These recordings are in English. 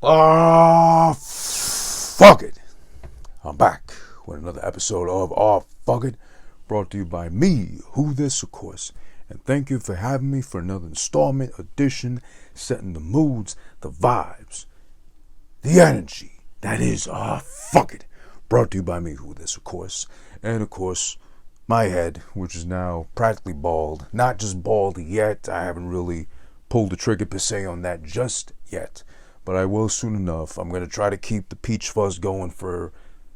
Fuck it. I'm back with another episode of AhhFuGGiT, brought to you by me, whodissis, of course. And thank you for having me for another installment, edition, setting the moods, the vibes, the energy. That is AhhFuGGiT, brought to you by me, whodissis, of course. And of course, my head, which is now practically bald. Not just bald yet. I haven't really pulled the trigger per se on that just yet. But I will soon enough. I'm going to try to keep the peach fuzz going for,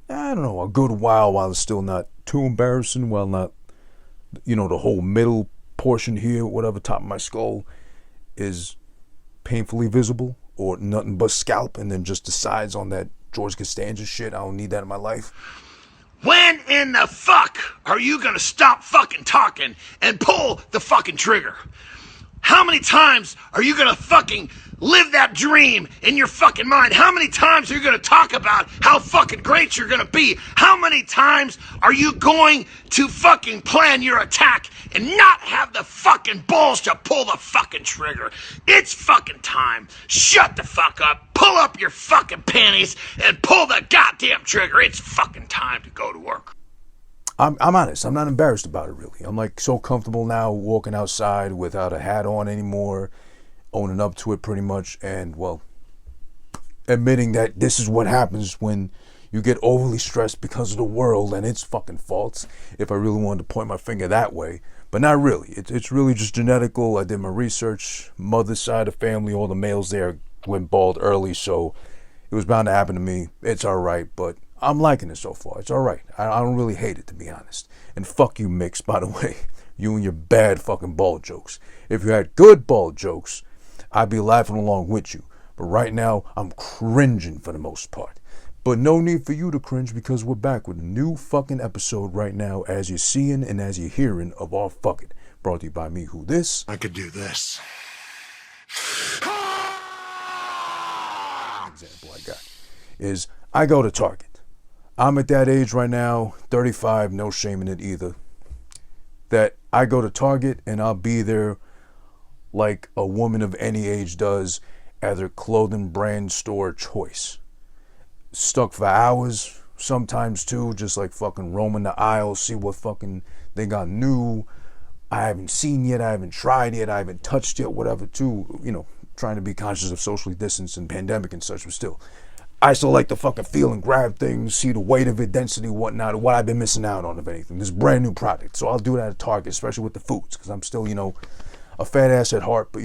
I don't know, a good while it's still not too embarrassing, while not, the whole middle portion here, whatever, top of my skull is painfully visible, or nothing but scalp, and then just the sides on that George Costanza shit. I don't need that in my life. When in the fuck are you going to stop fucking talking and pull the fucking trigger? How many times are you going to fucking live that dream in your fucking mind? How many times are you going to talk about how fucking great you're going to be? How many times are you going to fucking plan your attack and not have the fucking balls to pull the fucking trigger? It's fucking time. Shut the fuck up. Pull up your fucking panties and pull the goddamn trigger. It's fucking time to go to work. I'm honest. I'm not embarrassed about it, really. I'm like so comfortable now walking outside without a hat on anymore, owning up to it pretty much, and, well, admitting that this is what happens when you get overly stressed because of the world and its fucking faults, if I really wanted to point my finger that way. But not really. It's really just genetical. I did my research. Mother's side of family, all the males there went bald early, so it was bound to happen to me. It's all right, but I'm liking it so far. It's all right. I don't really hate it, to be honest. And fuck you, Mix, by the way. You and your bad fucking bald jokes. If you had good bald jokes, I'd be laughing along with you. But right now, I'm cringing for the most part. But no need for you to cringe, because we're back with a new fucking episode right now, as you're seeing and as you're hearing, of AhhFuGGiT. Brought to you by me, whodissis. I could do this. Example I got is I go to Target. I'm at that age right now, 35, no shame in it either, that I go to Target and I'll be there like a woman of any age does at their clothing brand store choice. Stuck for hours, sometimes too, just like fucking roaming the aisles, see what fucking they got new. I haven't seen yet, I haven't tried yet, I haven't touched yet, whatever too, trying to be conscious of socially distance and pandemic and such, but still. I still like to fucking feel and grab things, see the weight of it, density, whatnot, what I've been missing out on, if anything. This brand new product. So I'll do that at Target, especially with the foods, because I'm still, a fat ass at heart, but,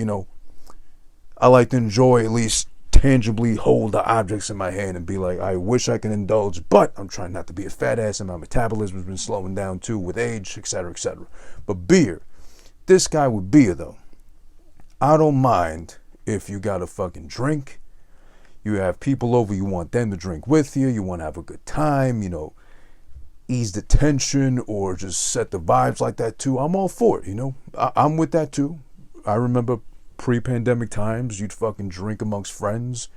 I like to enjoy, at least tangibly hold the objects in my hand and be like, I wish I could indulge, but I'm trying not to be a fat ass, and my metabolism has been slowing down too with age, etc., etc. But beer, this guy with beer, though, I don't mind if you got a fucking drink. You have people over, you want them to drink with you, you want to have a good time, ease the tension or just set the vibes like that too. I'm all for it, I'm with that too. I remember pre-pandemic times, you'd fucking drink amongst friends,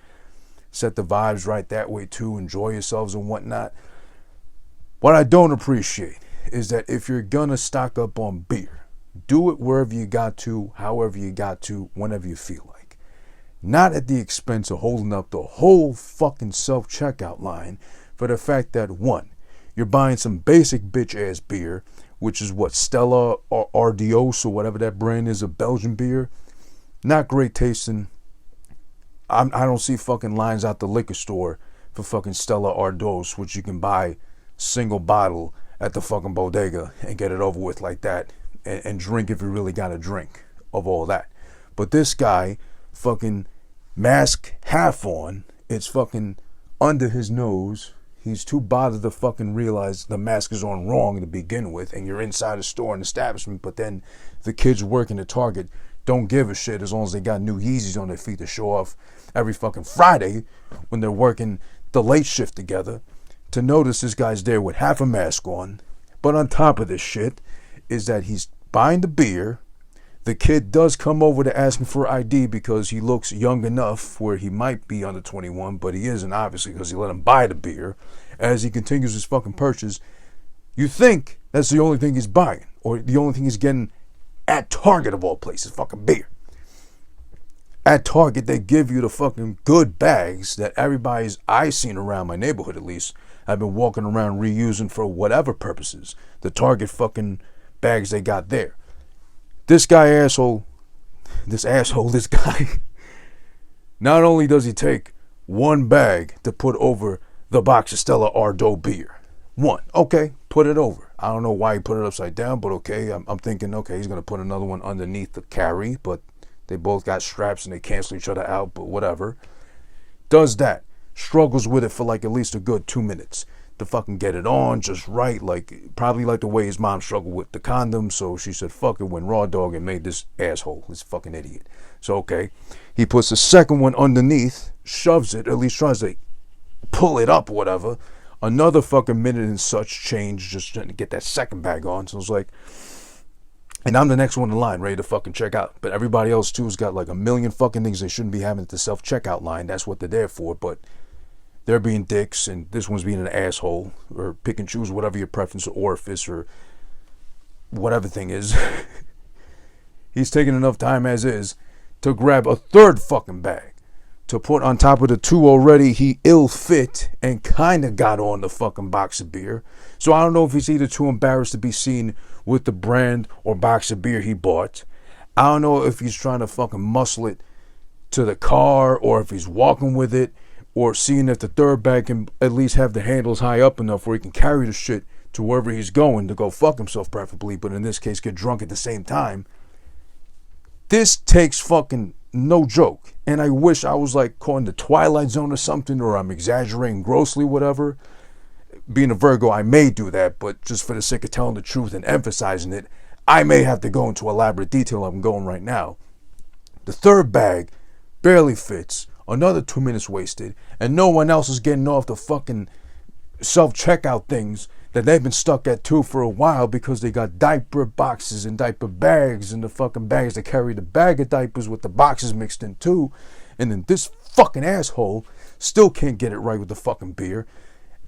set the vibes right that way too, enjoy yourselves and whatnot. What I don't appreciate is that if you're gonna stock up on beer, do it wherever you got to, however you got to, whenever you feel like. Not at the expense of holding up the whole fucking self-checkout line for the fact that, one, you're buying some basic bitch-ass beer, which is what, Stella or Artois or whatever that brand is, a Belgian beer. Not great tasting. I don't see fucking lines out the liquor store for fucking Stella Artois, which you can buy single bottle at the fucking bodega and get it over with like that and drink if you really got a drink of all that. But this guy, fucking mask half on, it's fucking under his nose. He's too bothered to fucking realize the mask is on wrong to begin with, and you're inside a store and establishment, but then the kids working at Target don't give a shit as long as they got new Yeezys on their feet to show off every fucking Friday when they're working the late shift together, to notice this guy's there with half a mask on. But on top of this shit is that he's buying the beer. The kid does come over to ask him for ID because he looks young enough where he might be under 21, but he isn't, obviously, because he let him buy the beer. As he continues his fucking purchase, you think that's the only thing he's buying, or the only thing he's getting at Target of all places, fucking beer. at Target, they give you the fucking good bags that I seen around my neighborhood, at least, I've been walking around reusing for whatever purposes. The Target fucking bags they got there. This guy, this guy, not only does he take one bag to put over the box of Stella Artois beer. One. Okay, put it over. I don't know why he put it upside down, but okay. I'm thinking, okay, he's going to put another one underneath the carry, but they both got straps and they cancel each other out, but whatever. Does that. Struggles with it for like at least a good 2 minutes to fucking get it on just right. Probably like the way his mom struggled with the condom. So she said, fuck it, went raw dog and made this asshole, this fucking idiot. So, okay. He puts the second one underneath, shoves it, or at least tries to pull it up or whatever. Another fucking minute and such change just trying to get that second bag on. So it's like, and I'm the next one in line, ready to fucking check out. But everybody else too has got like a million fucking things they shouldn't be having at the self-checkout line. That's what they're there for. But they're being dicks, and this one's being an asshole, or pick and choose whatever your preference or orifice or whatever thing is. He's taking enough time as is to grab a third fucking bag to put on top of the two already he ill fit and kind of got on the fucking box of beer. So I don't know if he's either too embarrassed to be seen with the brand or box of beer he bought. I don't know if he's trying to fucking muscle it to the car, or if he's walking with it, or seeing if the third bag can at least have the handles high up enough where he can carry the shit to wherever he's going to go fuck himself preferably, but in this case get drunk at the same time. This takes fucking no joke. And I wish I was like caught in the Twilight Zone or something, or I'm exaggerating grossly, whatever. Being a Virgo, I may do that, but just for the sake of telling the truth and emphasizing it, I may have to go into elaborate detail like I'm going right now. The third bag barely fits. Another 2 minutes wasted, and no one else is getting off the fucking self-checkout things that they've been stuck at too for a while, because they got diaper boxes and diaper bags and the fucking bags that carry the bag of diapers with the boxes mixed in too. And then this fucking asshole still can't get it right with the fucking beer.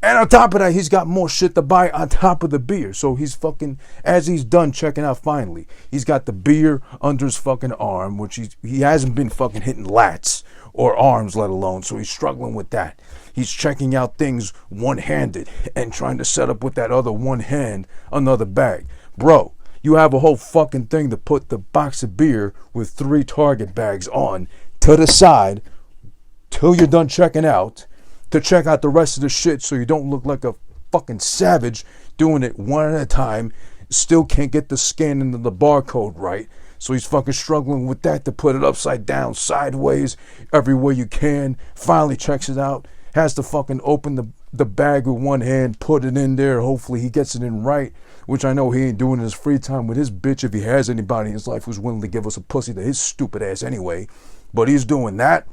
And on top of that, he's got more shit to buy on top of the beer. So he's fucking, as he's done checking out finally, he's got the beer under his fucking arm, which he hasn't been fucking hitting lats or arms, let alone. So he's struggling with that. He's checking out things one-handed and trying to set up with that other one hand another bag. Bro, you have a whole fucking thing to put the box of beer with 3 Target bags on to the side till you're done checking out, to check out the rest of the shit so you don't look like a fucking savage doing it one at a time. Still can't get the scan into the barcode right. So he's fucking struggling with that to put it upside down, sideways, everywhere you can. Finally checks it out. Has to fucking open the bag with one hand, put it in there. Hopefully he gets it in right, which I know he ain't doing in his free time with his bitch, if he has anybody in his life who's willing to give us a pussy to his stupid ass anyway. But he's doing that.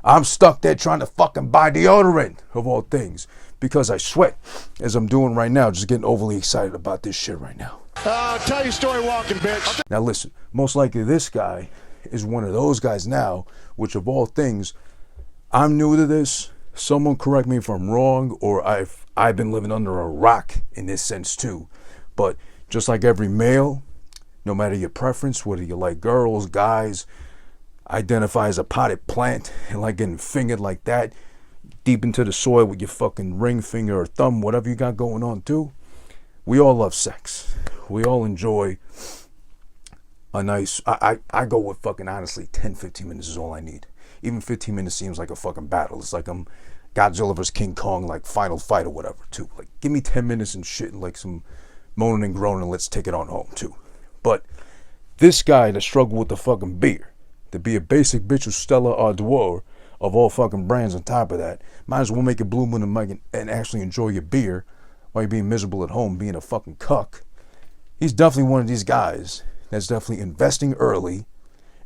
I'm stuck there trying to fucking buy deodorant, of all things, because I sweat, as I'm doing right now, just getting overly excited about this shit right now. Tell your story walking, bitch. Now listen, most likely this guy is one of those guys now, which of all things, I'm new to this. Someone correct me if I'm wrong, or I've been living under a rock in this sense too. But just like every male, no matter your preference, whether you like girls, guys, identify as a potted plant and like getting fingered like that deep into the soil with your fucking ring finger or thumb, whatever you got going on too. We all love sex. We all enjoy a nice, I go with fucking honestly 10-15 minutes is all I need. Even 15 minutes seems like a fucking battle. It's like I'm Godzilla vs. King Kong, like final fight or whatever too. Like give me 10 minutes and shit and like some moaning and groaning, let's take it on home too. But this guy that struggled with the fucking beer, to be a basic bitch with Stella Artois of all fucking brands on top of that, might as well make it Blue Moon and actually enjoy your beer while you're being miserable at home, being a fucking cuck. He's definitely one of these guys that's definitely investing early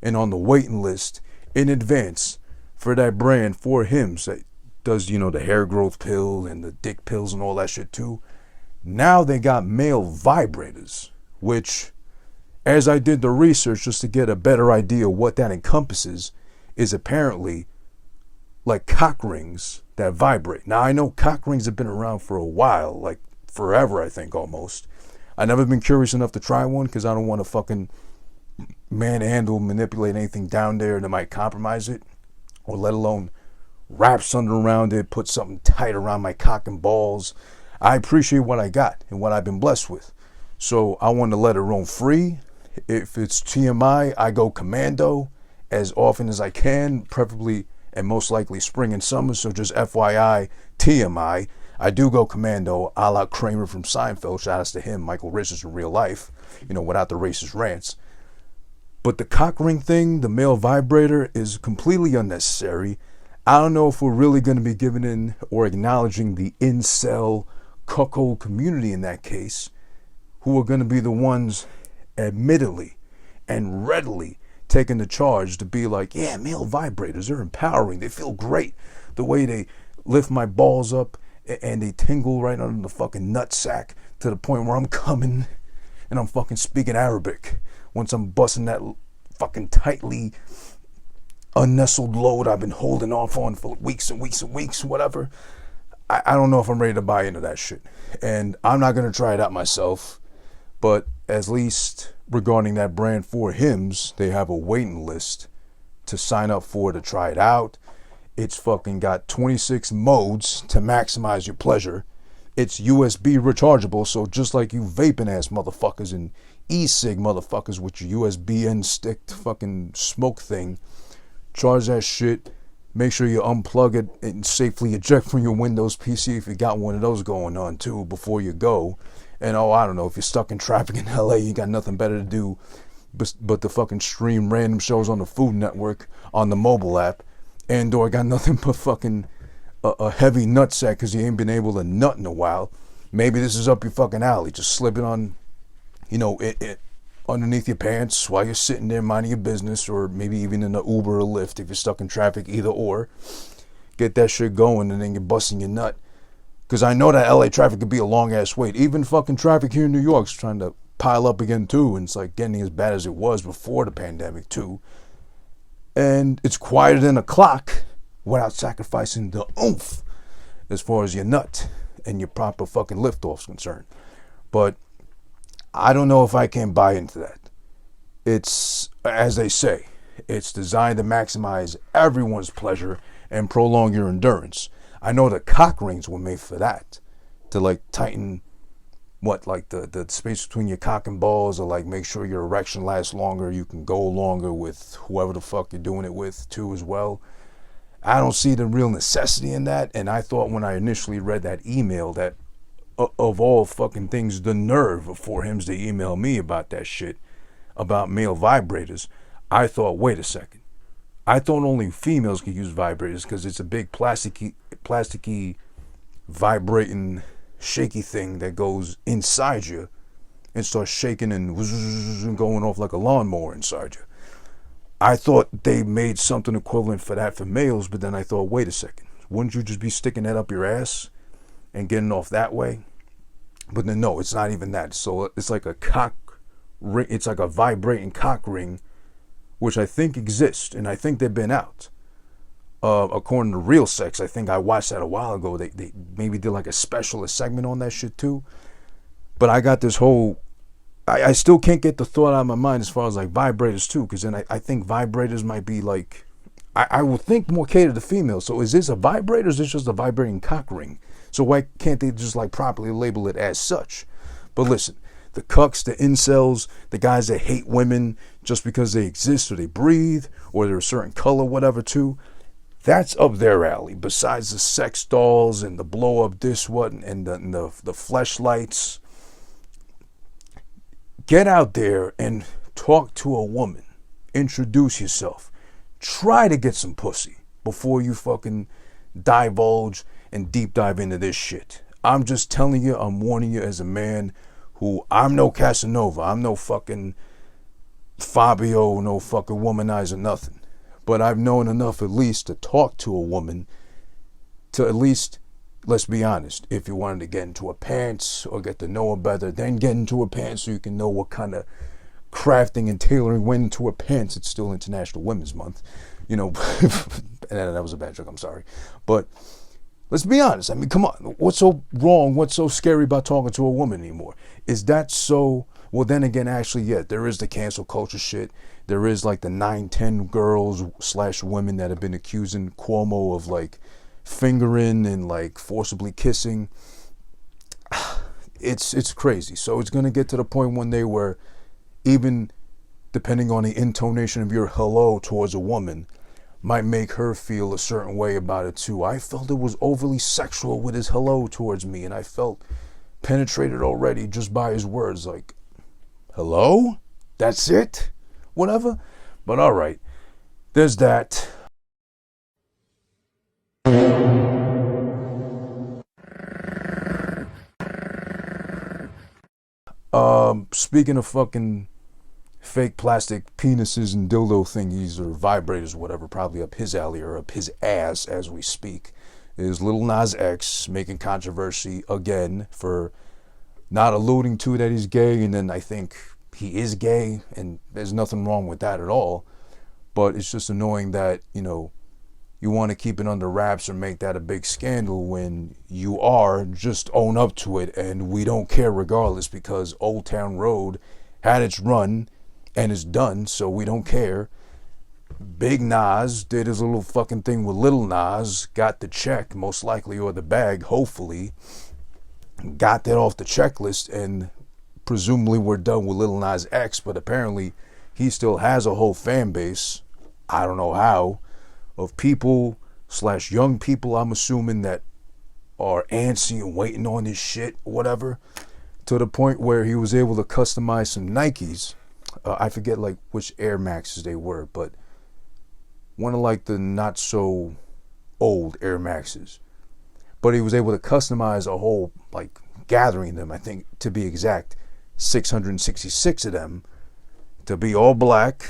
and on the waiting list in advance for that brand for him that does, you know, the hair growth pill and the dick pills and all that shit too. Now they got male vibrators, which, as I did the research just to get a better idea of what that encompasses, is apparently like cock rings that vibrate. Now I know cock rings have been around for a while, like forever I think almost. I've never been curious enough to try one because I don't want to fucking manhandle, manipulate anything down there that might compromise it, or let alone wrap something around it, put something tight around my cock and balls. I appreciate what I got and what I've been blessed with. So I want to let it roam free. If it's TMI, I go commando as often as I can, preferably and most likely spring and summer. So just FYI, TMI, I do go commando a la Kramer from Seinfeld. Shout outs to him, Michael Richards in real life, without the racist rants. But the cock ring thing, the male vibrator, is completely unnecessary. I don't know if we're really going to be giving in or acknowledging the incel cuckold community in that case, who are going to be the ones admittedly and readily taking the charge to be like, yeah, male vibrators, they're empowering. They feel great. The way they lift my balls up and they tingle right under the fucking nutsack to the point where I'm coming and I'm fucking speaking Arabic once I'm busting that fucking tightly unnestled load I've been holding off on for weeks and weeks and weeks, whatever. I don't know if I'm ready to buy into that shit. And I'm not going to try it out myself. But at least regarding that brand for Hims, they have a waiting list to sign up for to try it out. It's fucking got 26 modes to maximize your pleasure. It's USB rechargeable, so just like you vaping ass motherfuckers and e-cig motherfuckers with your USB end stick fucking smoke thing, charge that shit. Make sure you unplug it and safely eject from your Windows PC if you got one of those going on too before you go. And I don't know, if you're stuck in traffic in LA, you got nothing better to do but to fucking stream random shows on the Food Network on the mobile app, and/or got nothing but fucking a heavy nutsack because you ain't been able to nut in a while. Maybe this is up your fucking alley. Just slip it on, it underneath your pants while you're sitting there minding your business, or maybe even in an Uber or Lyft if you're stuck in traffic, either or. Get that shit going and then you're busting your nut. Because I know that LA traffic could be a long-ass wait. Even fucking traffic here in New York's trying to pile up again, too. And it's like getting as bad as it was before the pandemic, too. And it's quieter than a clock without sacrificing the oomph as far as your nut and your proper fucking liftoff's concerned. But I don't know if I can buy into that. It's, as they say, it's designed to maximize everyone's pleasure and prolong your endurance. I know the cock rings were made for that, to like tighten the space between your cock and balls, or like make sure your erection lasts longer, you can go longer with whoever the fuck you're doing it with too as well. I don't see the real necessity in that, and I thought when I initially read that email that of all fucking things, the nerve for him to email me about that shit, about male vibrators, I thought, wait a second. I thought only females could use vibrators because it's a big plasticky vibrating shaky thing that goes inside you and starts shaking and going off like a lawnmower inside you. I thought they made something equivalent for that for males, but then I thought, wait a second, wouldn't you just be sticking that up your ass and getting off that way? But then no, it's not even that. So it's like a cock ring, it's like a vibrating cock ring, which I think exists, and I think they've been out. According to Real Sex, I think I watched that a while ago. They maybe did like a specialist segment on that shit too. But I got this whole, I still can't get the thought out of my mind as far as like vibrators too, because then I think vibrators might be like, I would think more catered to females. So is this a vibrator or is this just a vibrating cock ring? So why can't they just like properly label it as such? But listen, the cucks, the incels, the guys that hate women just because they exist or they breathe or they're a certain color, whatever too, that's up their alley. Besides the sex dolls and the blow up this, what, and the fleshlights. Get out there and talk to a woman. Introduce yourself. Try to get some pussy before you fucking divulge and deep dive into this shit. I'm just telling you, I'm warning you as a man who, I'm no Casanova. I'm no fucking Fabio, no fucking womanizer, nothing. But I've known enough at least to talk to a woman to at least, let's be honest, if you wanted to get into her pants or get to know her better, then get into her pants so you can know what kind of crafting and tailoring went into her pants. It's still International Women's Month, and that was a bad joke, I'm sorry. But let's be honest, I mean, come on, what's so wrong, what's so scary about talking to a woman anymore? Is that so, Well, then again, actually, yeah, there is the cancel culture shit. There is like the 9-10 girls / women that have been accusing Cuomo of like fingering and like forcibly kissing. It's crazy. So it's gonna get to the point one day where even depending on the intonation of your hello towards a woman might make her feel a certain way about it too. I felt it was overly sexual with his hello towards me, and I felt penetrated already just by his words. Like, hello? That's it? Whatever. But all right, there's that. Speaking of fucking fake plastic penises and dildo thingies or vibrators or whatever, probably up his alley or up his ass as we speak, is Lil Nas X making controversy again for not alluding to that he's gay, and then I think he is gay, and there's nothing wrong with that at all. But it's just annoying that, you know, you want to keep it under wraps or make that a big scandal when you are. Just own up to it, and we don't care regardless, because Old Town Road had its run and it's done, so we don't care. Big Nas did his little fucking thing with Little Nas, got the check most likely, or the bag hopefully, got that off the checklist, and presumably we're done with Lil Nas X. But apparently he still has a whole fan base, I don't know how, of people / young people, I'm assuming, that are antsy and waiting on this shit, whatever, to the point where he was able to customize some Nikes. I forget like which Air Maxes they were, but one of like the not so old Air Maxes. But he was able to customize a whole, like, gathering them, I think to be exact, 666 of them, to be all black,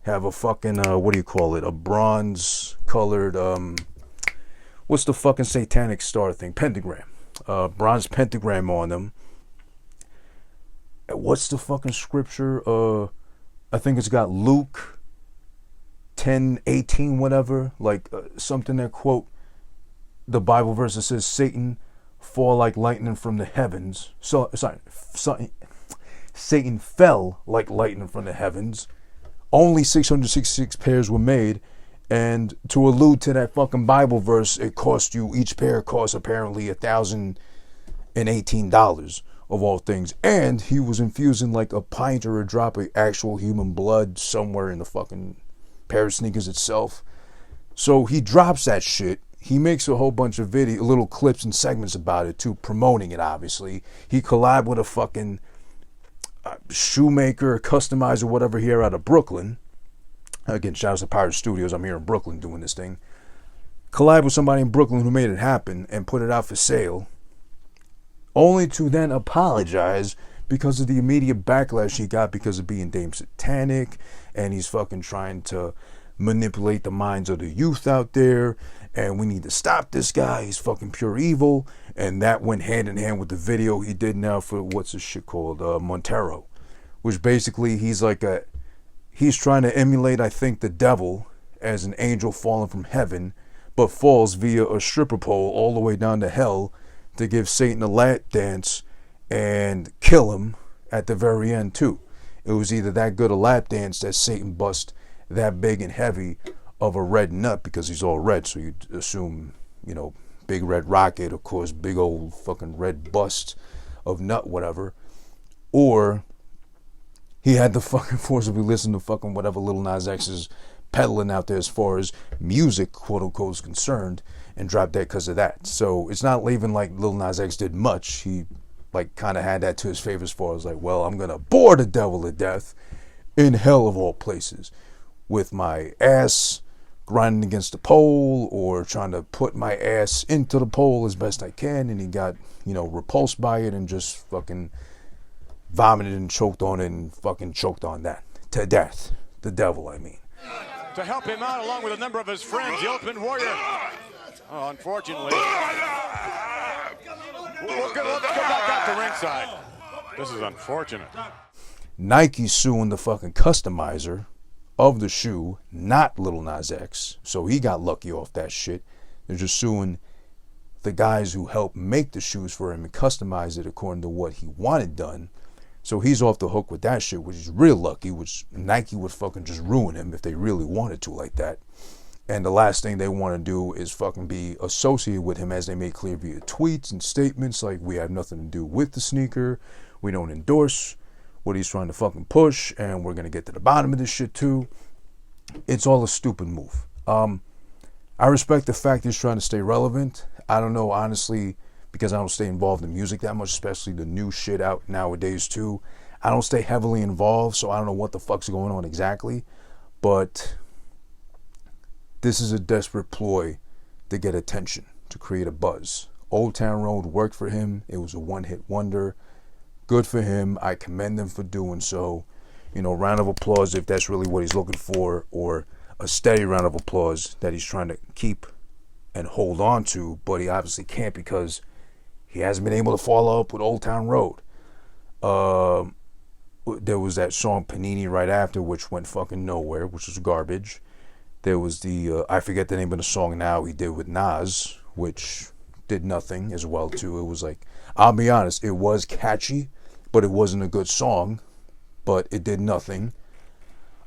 have a fucking, what do you call it, a bronze colored, what's the fucking satanic star thing, pentagram, bronze pentagram on them. What's the fucking scripture? I think it's got Luke 10:18, whatever, like something that quote the Bible verse that says Satan fall like lightning from the heavens. So sorry, Satan fell like lightning from the heavens. Only 666 pairs were made, and to allude to that fucking Bible verse, it cost you, each pair cost apparently $1,018 of all things. And he was infusing like a pint or a drop of actual human blood somewhere in the fucking pair of sneakers itself. So he drops that shit. He makes a whole bunch of little clips and segments about it too, promoting it, obviously. He collabed with a fucking shoemaker, customizer, whatever, here out of Brooklyn. Again, shout out to Pirate Studios. I'm here in Brooklyn doing this thing. Collab with somebody in Brooklyn who made it happen and put it out for sale, only to then apologize because of the immediate backlash he got because of being damn satanic, and he's fucking trying to manipulate the minds of the youth out there, and we need to stop this guy, he's fucking pure evil. And that went hand in hand with the video he did now for, what's this shit called, Montero, which basically he's trying to emulate, I think, the devil as an angel falling from heaven, but falls via a stripper pole all the way down to hell to give Satan a lap dance and kill him at the very end too. It was either that good a lap dance that Satan bust that big and heavy of a red nut, because he's all red, so you'd assume, you know, big red rocket, of course, big old fucking red bust of nut, whatever. Or he had to fucking forcibly listen to fucking whatever Lil Nas X is peddling out there as far as music, quote unquote, is concerned, and dropped that because of that. So it's not even like Lil Nas X did much. He like kind of had that to his favor as far as like, well, I'm gonna bore the devil to death in hell of all places with my ass grinding against the pole, or trying to put my ass into the pole as best I can. And he got, you know, repulsed by it and just fucking vomited and choked on it and fucking choked on that to death. The devil, I mean. To help him out, along with a number of his friends, the Ultimate Warrior. Oh, unfortunately. Let's go back out to ringside. This is unfortunate. Nike suing the fucking customizer of the shoe, not Lil Nas X, so he got lucky off that shit. They're just suing the guys who helped make the shoes for him and customize it according to what he wanted done. So he's off the hook with that shit, which is real lucky, which Nike would fucking just ruin him if they really wanted to like that. And the last thing they want to do is fucking be associated with him, as they made clear via tweets and statements like, we have nothing to do with the sneaker, we don't endorse what he's trying to fucking push, and we're going to get to the bottom of this shit too. It's all a stupid move. I respect the fact he's trying to stay relevant. I don't know, honestly, because I don't stay involved in music that much, especially the new shit out nowadays too. I don't stay heavily involved, so I don't know what the fuck's going on exactly. But this is a desperate ploy to get attention, to create a buzz. Old Town Road worked for him. It was a one-hit wonder. Good for him. I commend him for doing so. You know, round of applause if that's really what he's looking for, or a steady round of applause that he's trying to keep and hold on to, but he obviously can't because he hasn't been able to follow up with Old Town Road. There was that song Panini right after, which went fucking nowhere, which was garbage. There was the, I forget the name of the song now, he did with Nas, which did nothing as well too. It was like, I'll be honest, it was catchy, but it wasn't a good song, but it did nothing.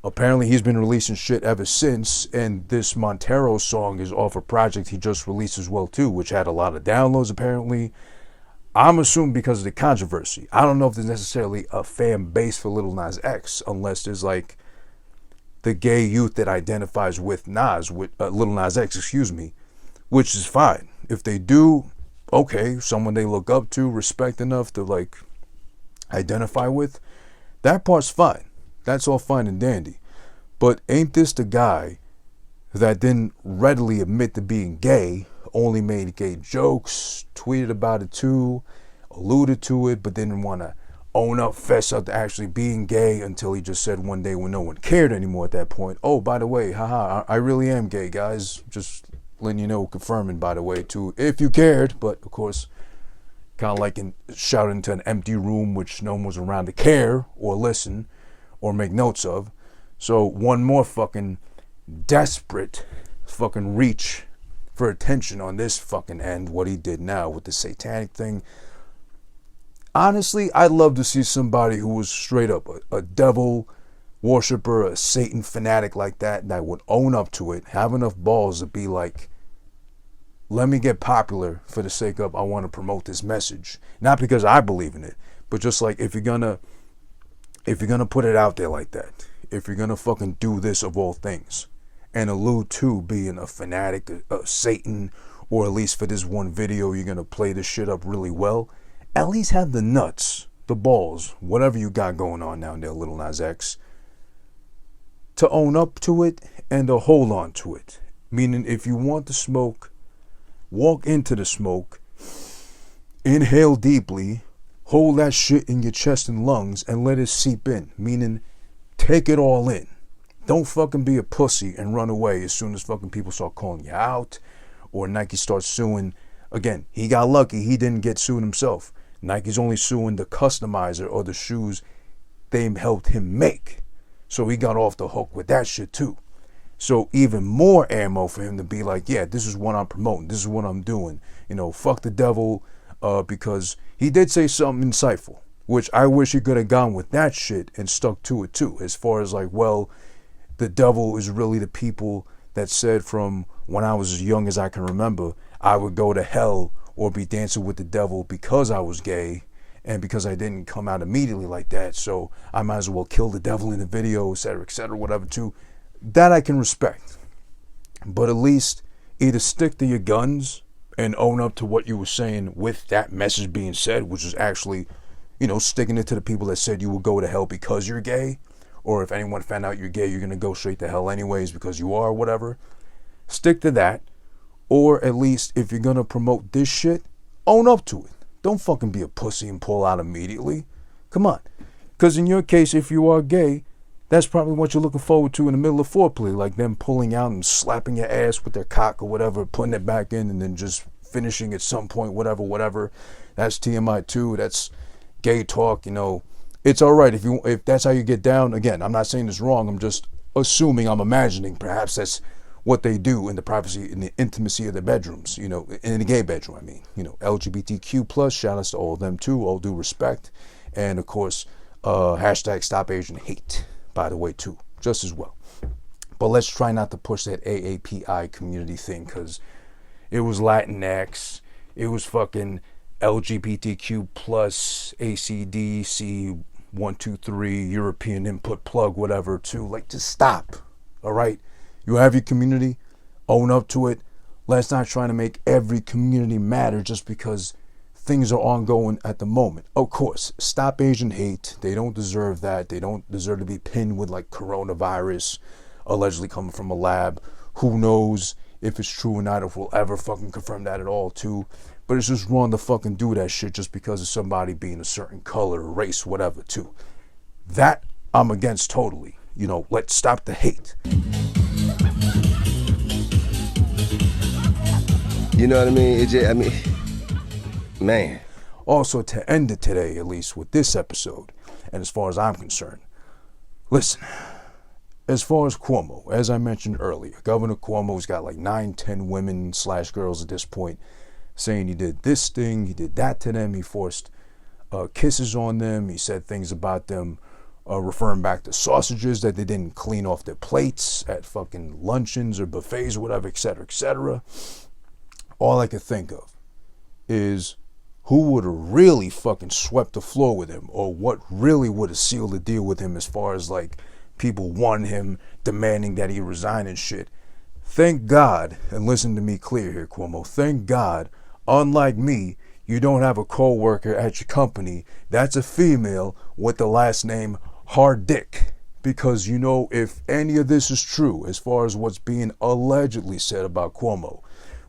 Apparently he's been releasing shit ever since, and this Montero song is off a project he just released as well too, which had a lot of downloads apparently. I'm assuming because of the controversy. I don't know if there's necessarily a fan base for Lil Nas X, unless there's like the gay youth that identifies with Nas, with Lil Nas X, excuse me, which is fine. If they do, okay, someone they look up to, respect enough to like identify with, that part's fine. That's all fine and dandy. But ain't this the guy that didn't readily admit to being gay, only made gay jokes, tweeted about it too, alluded to it, but didn't want to own up, fess up to actually being gay until he just said one day when no one cared anymore at that point, oh, by the way, haha, I really am gay, guys. Just letting you know, confirming, by the way, too, if you cared. But, of course, kind of like shouting into an empty room which no one was around to care or listen or make notes of. So one more fucking desperate fucking reach for attention on this fucking end, what he did now with the satanic thing. Honestly, I'd love to see somebody who was straight up a devil worshiper, a Satan fanatic like that would own up to it, have enough balls to be like, let me get popular for the sake of I want to promote this message. Not because I believe in it, but just like if you're gonna put it out there like that, if you're gonna fucking do this of all things and allude to being a fanatic of Satan, or at least for this one video you're gonna play this shit up really well, at least have the nuts, the balls, whatever you got going on down there, Lil Nas X, to own up to it and to hold on to it. Meaning if you want the smoke, walk into the smoke, inhale deeply, hold that shit in your chest and lungs and let it seep in. Meaning, take it all in. Don't fucking be a pussy and run away as soon as fucking people start calling you out or Nike starts suing. Again, he got lucky. He didn't get sued himself. Nike's only suing the customizer or the shoes they helped him make. So he got off the hook with that shit too. So even more ammo for him to be like, yeah, this is what I'm promoting. This is what I'm doing. You know, fuck the devil, because he did say something insightful, which I wish he could have gone with that shit and stuck to it too. As far as like, well, the devil is really the people that said from when I was as young as I can remember, I would go to hell or be dancing with the devil because I was gay and because I didn't come out immediately like that. So I might as well kill the devil in the video, etc., whatever too. That I can respect. But at least either stick to your guns and own up to what you were saying with that message being said, which is actually, you know, sticking it to the people that said you will go to hell because you're gay. Or if anyone found out you're gay, you're going to go straight to hell anyways because you are, whatever. Stick to that. Or at least if you're going to promote this shit, own up to it. Don't fucking be a pussy and pull out immediately. Come on. Because in your case, if you are gay, that's probably what you're looking forward to in the middle of foreplay. Like them pulling out and slapping your ass with their cock or whatever, putting it back in and then just finishing at some point, whatever. That's TMI too. That's gay talk, you know. It's all right if that's how you get down. Again, I'm not saying it's wrong. I'm just assuming, I'm imagining perhaps that's what they do in the privacy, in the intimacy of their bedrooms, you know, in the gay bedroom, I mean, you know, LGBTQ plus, shout outs to all of them too, all due respect. And of course, Hashtag Stop Asian Hate, by the way, too, just as well. But let's try not to push that AAPI community thing, because it was Latinx, it was fucking LGBTQ plus ACDC 123 European input plug, whatever, too. Like, just stop. All right, you have your community, own up to it. Let's not try to make every community matter just because things are ongoing at the moment. Of course, stop Asian hate. They don't deserve that. They don't deserve to be pinned with like coronavirus allegedly coming from a lab. Who knows if it's true or not, if we'll ever fucking confirm that at all too. But it's just wrong to fucking do that shit just because of somebody being a certain color, race, whatever too. That I'm against totally. You know, let's stop the hate. You know what I mean? Man. Also, to end it today, at least with this episode, and as far as I'm concerned, listen, as far as Cuomo, as I mentioned earlier, Governor Cuomo's got like 9-10 women / girls at this point saying he did this thing, he did that to them, he forced kisses on them, he said things about them, referring back to sausages that they didn't clean off their plates at fucking luncheons or buffets or whatever, etc., etc. All I could think of is who would have really fucking swept the floor with him, or what really would have sealed the deal with him as far as like people wanting him, demanding that he resign and shit. Thank God, and listen to me clear here, Cuomo, thank God, unlike me, you don't have a co-worker at your company that's a female with the last name Hardick. Because, you know, if any of this is true, as far as what's being allegedly said about Cuomo,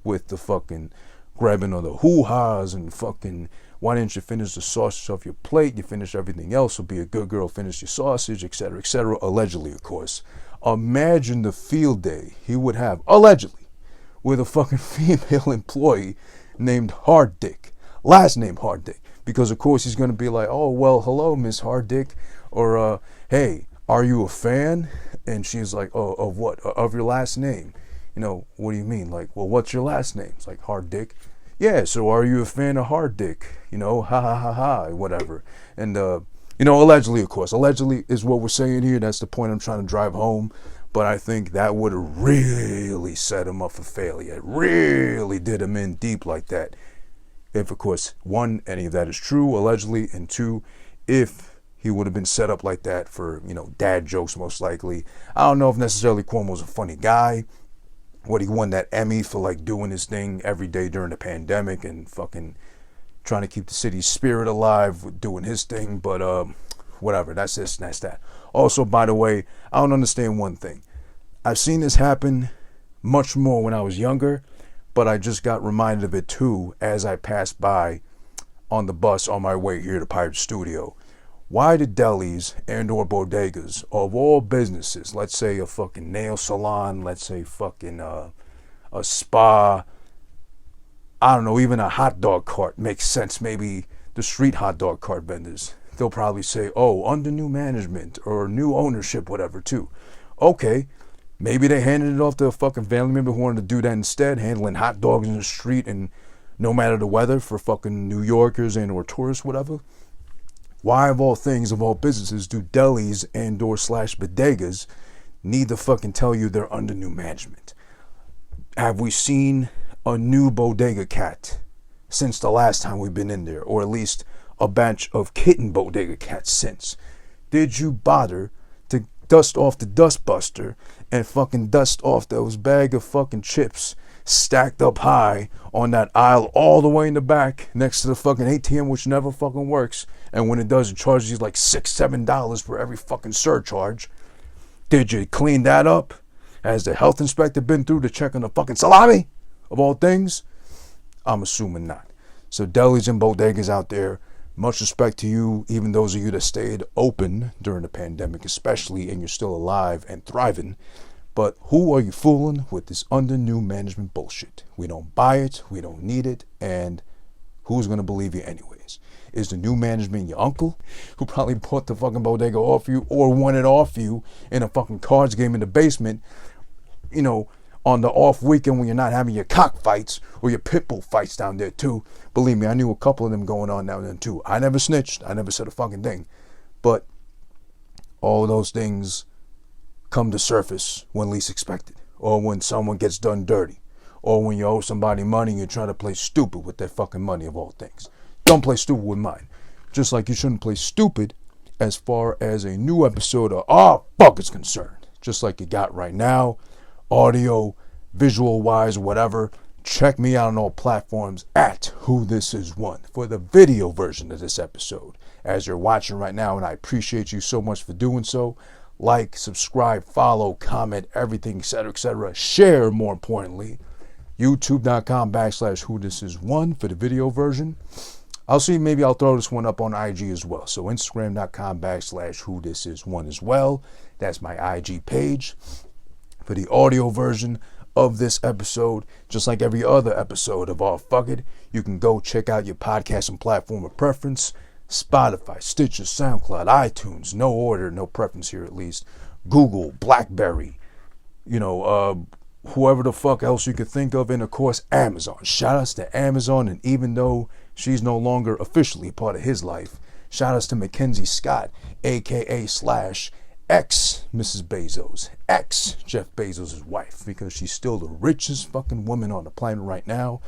with the fucking grabbing of the hoo-has and fucking, why didn't you finish the sausage off your plate? You finish everything else, so be a good girl, finish your sausage, etc., etc., allegedly, of course. Imagine the field day he would have, allegedly, with a fucking female employee named Hardick, last name Hardick, because of course he's going to be like, oh, well, hello, Miss Hardick, or, hey, are you a fan? And she's like, oh, of what? Of your last name. You know, what do you mean? Like, well, what's your last name? It's like Hardick. Yeah, so are you a fan of Hardick? You know, ha ha ha ha, whatever. And, you know, allegedly, of course. Allegedly is what we're saying here. That's the point I'm trying to drive home. But I think that would have really set him up for failure. It really did him in deep like that. If, of course, one, any of that is true, allegedly, and two, if he would have been set up like that for, you know, dad jokes, most likely. I don't know if necessarily Cuomo's a funny guy. What, he won that Emmy for like doing his thing every day during the pandemic and fucking trying to keep the city's spirit alive with doing his thing. But whatever, that's this and that's that. Also, by the way, I don't understand one thing. I've seen this happen much more when I was younger, but I just got reminded of it too as I passed by on the bus on my way here to Pirate Studio. Why do delis and or bodegas of all businesses, let's say a fucking nail salon, let's say fucking a spa, I don't know, even a hot dog cart makes sense. Maybe the street hot dog cart vendors, they'll probably say, oh, under new management or new ownership, whatever too. Okay, maybe they handed it off to a fucking family member who wanted to do that instead, handling hot dogs in the street and no matter the weather for fucking New Yorkers and or tourists, whatever. Why, of all things, of all businesses, do delis and or / bodegas need to fucking tell you they're under new management? Have we seen a new bodega cat since the last time we've been in there? Or at least a batch of kitten bodega cats since? Did you bother to dust off the dustbuster and fucking dust off those bag of fucking chips stacked up high on that aisle all the way in the back next to the fucking ATM, which never fucking works, and when it does, it charges you like $6-7 for every fucking surcharge? Did you clean that up? Has the health inspector been through to check on the fucking salami of all things? I'm assuming not. So delis and bodegas out there, much respect to you, even those of you that stayed open during the pandemic especially, and you're still alive and thriving. But who are you fooling with this under new management bullshit? We don't buy it, we don't need it, and who's going to believe you anyways? Is the new management your uncle, who probably bought the fucking bodega off you or won it off you in a fucking cards game in the basement, you know, on the off weekend when you're not having your cockfights or your pit bull fights down there too? Believe me, I knew a couple of them going on down there too. I never snitched, I never said a fucking thing. But all those things come to surface when least expected, or when someone gets done dirty, or when you owe somebody money and you're trying to play stupid with their fucking money, of all things. Don't play stupid with mine. Just like you shouldn't play stupid as far as a new episode of AhhFuGGiT is concerned. Just like you got right now, audio, visual wise, whatever. Check me out on all platforms at whodissis1 for the video version of this episode. As you're watching right now, and I appreciate you so much for doing so. Like, subscribe, follow, comment, everything, etc., etc. Share, more importantly. YouTube.com/whodissis1 for the video version. I'll see, maybe I'll throw this one up on IG as well. So Instagram.com/whodissis1 as well. That's my IG page. For the audio version of this episode, just like every other episode of AhhFuGGiT, you can go check out your podcasting platform of preference. Spotify, Stitcher, SoundCloud, iTunes, no order, no preference here at least. Google, BlackBerry, whoever the fuck else you could think of, and of course Amazon. Shout outs to Amazon, and even though she's no longer officially part of his life, shout outs to Mackenzie Scott, aka /ex Mrs. Bezos, ex Jeff Bezos' wife, because she's still the richest fucking woman on the planet right now.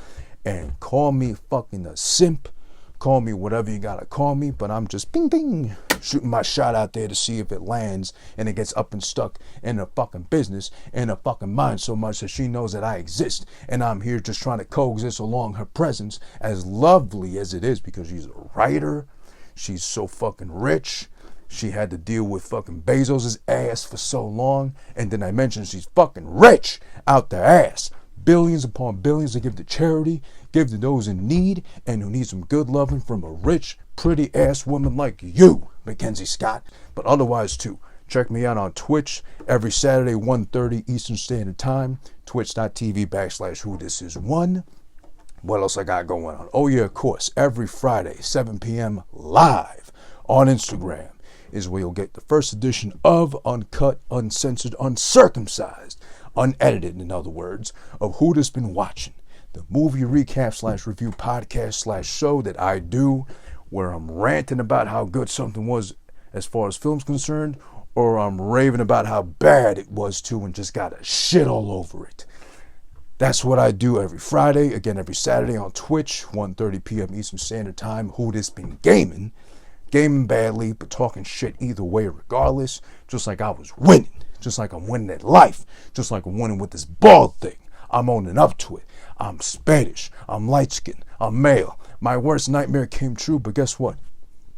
And call me fucking a simp, call me whatever you gotta call me, but I'm just bing bing shooting my shot out there to see if it lands and it gets up and stuck in her fucking business, in her fucking mind, so much that she knows that I exist and I'm here just trying to coexist along her presence, as lovely as it is, because she's a writer, she's so fucking rich, she had to deal with fucking Bezos' ass for so long, and then I mentioned she's fucking rich out their ass. Billions upon billions to give to charity, give to those in need, and who need some good loving from a rich, pretty ass woman like you, Mackenzie Scott. But otherwise too, check me out on Twitch every Saturday, 1:30 Eastern Standard Time, twitch.tv/whodissis1. What else I got going on? Oh yeah, of course, every Friday, 7 p.m. live on Instagram is where you'll get the first edition of Uncut, Uncensored, Uncircumcised, Unedited, in other words, of Who This Been Watching, the movie recap / review podcast / show that I do, where I'm ranting about how good something was as far as film's concerned, or I'm raving about how bad it was too and just got a shit all over it. That's what I do every Friday, again every Saturday on Twitch, 1:30 p.m. Eastern Standard Time. Who This Been Gaming badly, but talking shit either way regardless, just like I was winning. Just like I'm winning at life. Just like I'm winning with this bald thing. I'm owning up to it. I'm Spanish. I'm light-skinned. I'm male. My worst nightmare came true, but guess what?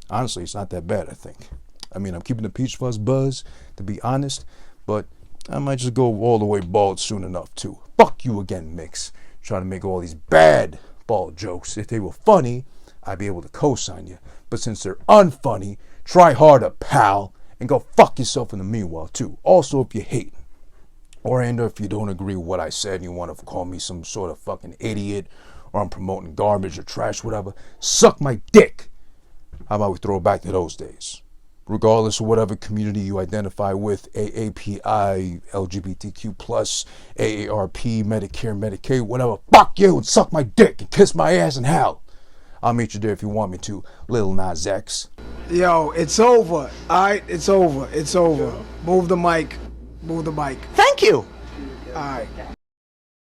Honestly, it's not that bad, I think. I mean, I'm keeping the peach fuzz buzz, to be honest, but I might just go all the way bald soon enough, too. Fuck you again, Mix. Trying to make all these bad bald jokes. If they were funny, I'd be able to co-sign you. But since they're unfunny, try harder, pal. And go fuck yourself in the meanwhile, too. Also, if you hate, and if you don't agree with what I said and you want to call me some sort of fucking idiot, or I'm promoting garbage or trash, whatever, suck my dick. How about we throw it back to those days? Regardless of whatever community you identify with, AAPI, LGBTQ+, AARP, Medicare, Medicaid, whatever, fuck you and suck my dick and kiss my ass in hell. I'll meet you there if you want me to, Lil Nas X. Yo, it's over. Alright, it's over. It's over. Move the mic. Move the mic. Thank you. Alright.